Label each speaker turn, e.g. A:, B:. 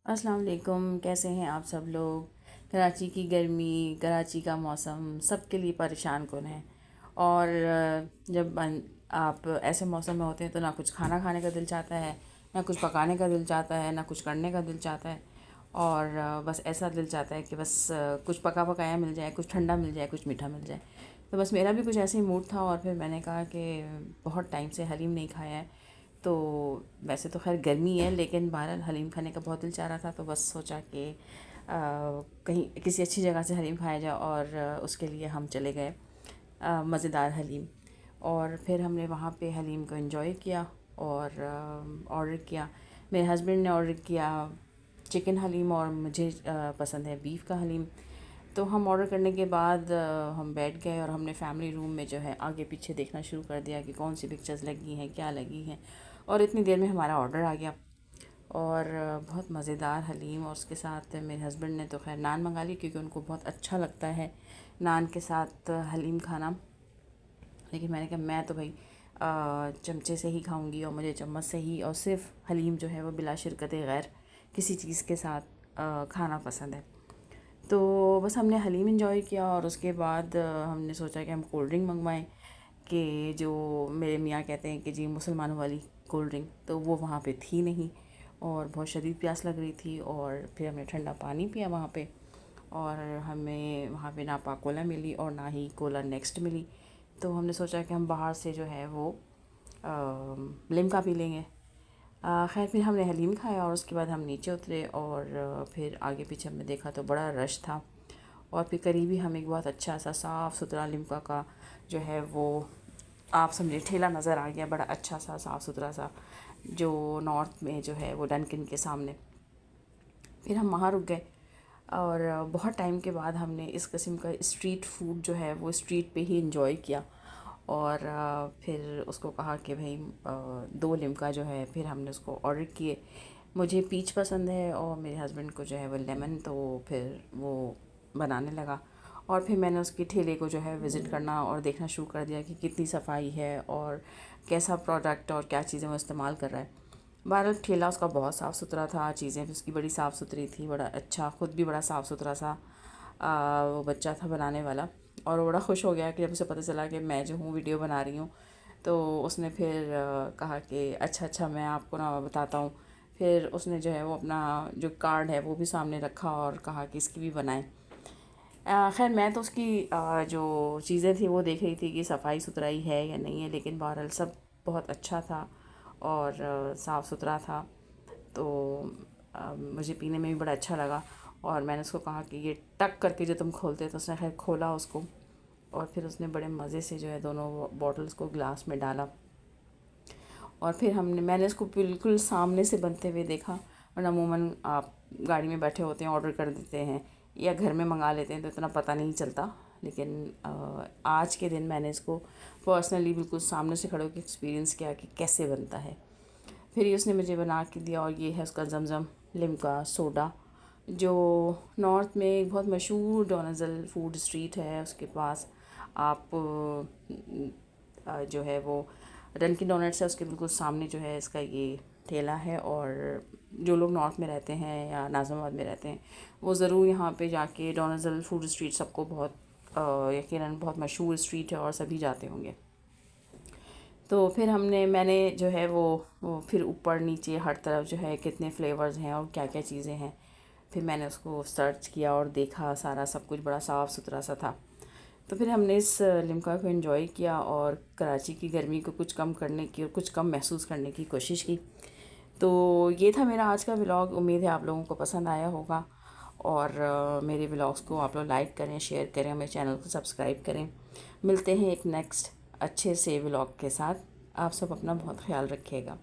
A: अस्सलाम वालेकुम। कैसे हैं आप सब लोग। कराची की गर्मी, कराची का मौसम सबके लिए परेशान कुन है। और जब आप ऐसे मौसम में होते हैं तो ना कुछ खाना खाने का दिल चाहता है, ना कुछ पकाने का दिल चाहता है, ना कुछ करने का दिल चाहता है। और बस ऐसा दिल चाहता है कि बस कुछ पका पकाया मिल जाए, कुछ ठंडा मिल जाए, कुछ मीठा मिल जाए। तो बस मेरा भी कुछ ऐसे ही मूड था और फिर मैंने कहा कि बहुत टाइम से हलीम नहीं खाया है। तो वैसे तो खैर गर्मी है, लेकिन बहरहाल हलीम खाने का बहुत दिल चाह रहा था। तो बस सोचा कि कहीं किसी अच्छी जगह से हलीम खाया जाए, और उसके लिए हम चले गए मज़ेदार हलीम। और फिर हमने वहाँ पे हलीम को एंजॉय किया और ऑर्डर किया। मेरे हस्बैंड ने ऑर्डर किया चिकन हलीम और मुझे पसंद है बीफ का हलीम। तो हम ऑर्डर करने के बाद हम बैठ गए और हमने फैमिली रूम में जो है आगे पीछे देखना शुरू कर दिया कि कौन सी पिक्चर्स लगी हैं, क्या लगी हैं। और इतनी देर में हमारा ऑर्डर आ गया। और बहुत मज़ेदार हलीम, और उसके साथ मेरे हस्बैंड ने तो खैर नान मंगा ली, क्योंकि उनको बहुत अच्छा लगता है नान के साथ हलीम खाना। लेकिन मैंने कहा मैं तो भाई चमचे से ही खाऊंगी, और मुझे चम्मच से ही और सिर्फ हलीम जो है वो बिला शिरकत गैर किसी चीज़ के साथ खाना पसंद है। तो बस हमने हलीम एंजॉय किया, और उसके बाद हमने सोचा कि हम कोल्ड ड्रिंक मंगवाएं, कि जो मेरे मियाँ कहते हैं कि जी मुसलमानों वाली कोल्ड ड्रिंक, तो वो वहाँ पे थी नहीं। और बहुत शदीद प्यास लग रही थी, और फिर हमने ठंडा पानी पिया वहाँ पे। और हमें वहाँ पे ना पा कोला मिली और ना ही कोला नेक्स्ट मिली। तो हमने सोचा कि हम बाहर से जो है वो लिम्का पी लेंगे। खैर फिर हमने हलीम खाया और उसके बाद हम नीचे उतरे, और फिर आगे पीछे हमने देखा तो बड़ा रश था। और फिर करीबी हमें एक बहुत अच्छा सा साफ़ सुथरा लिम्का का जो है वो आप समझे ठेला नज़र आ गया, बड़ा अच्छा सा साफ़ सुथरा सा, जो नॉर्थ में जो है वो डनकिन के सामने। फिर हम वहाँ रुक गए, और बहुत टाइम के बाद हमने इस किस्म का स्ट्रीट फूड जो है वो स्ट्रीट पे ही इंजॉय किया। और फिर उसको कहा कि भाई 2 लिम्का जो है, फिर हमने उसको ऑर्डर किए। मुझे पीच पसंद है और मेरे हस्बैंड को जो है वो लेमन, तो फिर वो बनाने लगा। और फिर मैंने उसके ठेले को जो है विज़िट करना और देखना शुरू कर दिया कि कितनी सफाई है और कैसा प्रोडक्ट और क्या चीज़ें वो इस्तेमाल कर रहा है। बहरहाल ठेला उसका बहुत साफ़ सुथरा था, चीज़ें भी उसकी बड़ी साफ़ सुथरी थी, बड़ा अच्छा, ख़ुद भी बड़ा साफ़ सुथरा सा वो बच्चा था बनाने वाला। और वो बड़ा खुश हो गया कि जब उसे पता चला कि मैं जो हूँ वीडियो बना रही हूँ। तो उसने फिर कहा कि अच्छा अच्छा मैं आपको ना बताता हूँ। फिर उसने जो है वो अपना जो कार्ड है वो भी सामने रखा और कहा कि इसकी भी बनाएं। खैर मैं तो उसकी जो चीज़ें थी वो देख रही थी कि सफाई सुथराई है या नहीं है, लेकिन बहरहाल सब बहुत अच्छा था और साफ़ सुथरा था। तो मुझे पीने में भी बड़ा अच्छा लगा। और मैंने उसको कहा कि ये टक करके जो तुम खोलते, तो उसने खैर खोला उसको, और फिर उसने बड़े मज़े से जो है दोनों बॉटल्स को ग्लास में डाला। और फिर मैंने इसको बिल्कुल सामने से बनते हुए देखा। वरना अमूमन आप गाड़ी में बैठे होते हैं, ऑर्डर कर देते हैं या घर में मंगा लेते हैं, तो इतना पता नहीं चलता। लेकिन आज के दिन मैंने इसको पर्सनली बिल्कुल सामने से खड़े होकर एक्सपीरियंस किया कि कैसे बनता है। फिर ये उसने मुझे बना के दिया, और ये है उसका जमज़म लिम्का सोडा, जो नॉर्थ में एक बहुत मशहूर डोनाज़ल फूड स्ट्रीट है उसके पास। आप जो है वो डनकिन डोनट्स है उसके बिल्कुल सामने जो है इसका ये ठेला है। और जो लोग नॉर्थ में रहते हैं या नाज़िमाबाद में रहते हैं, वो ज़रूर यहाँ पे जाके डोनाज़ल फूड स्ट्रीट सबको बहुत यकीनन बहुत मशहूर स्ट्रीट है और सभी जाते होंगे। तो फिर मैंने जो है वो फिर ऊपर नीचे हर तरफ जो है कितने फ्लेवर्स हैं और क्या क्या चीज़ें हैं, फिर मैंने उसको सर्च किया और देखा, सारा सब कुछ बड़ा साफ़ सुथरा सा था। तो फिर हमने इस लिम्का को एंजॉय किया और कराची की गर्मी को कुछ कम करने की और कुछ कम महसूस करने की कोशिश की। तो ये था मेरा आज का व्लॉग। उम्मीद है आप लोगों को पसंद आया होगा, और मेरे व्लॉग्स को आप लोग लाइक करें, शेयर करें, मेरे चैनल को सब्सक्राइब करें। मिलते हैं एक नेक्स्ट अच्छे से व्लॉग के साथ। आप सब अपना बहुत ख्याल रखिएगा।